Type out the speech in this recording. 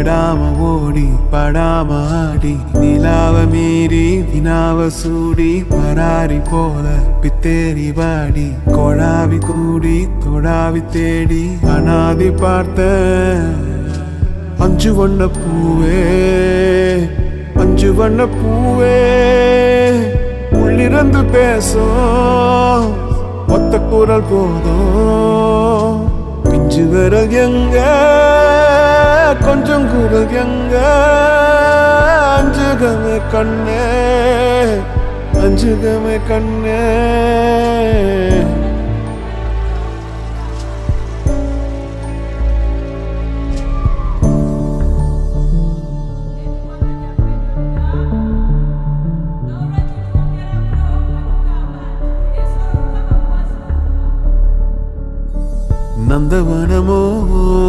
தேடாம ஓடி படாம ஆடி நிலாவ மீறி வினாவ சூடி பராரி போல பித்தேரி வாடி கொடாவி கூடி தொடாவி தேடி அனாதி பார்த்த அஞ்சு வண்ண பூவே அஞ்சு வண்ண பூவே உள்ளிருந்து பேசும் ஒத்த குரல் போதும் பிஞ்சு விரல் எங்க கொஞ்சம் குரல் எங்க அஞ்சுகமே கண்ணே அஞ்சுகமே கண்ணே நந்தவனமோ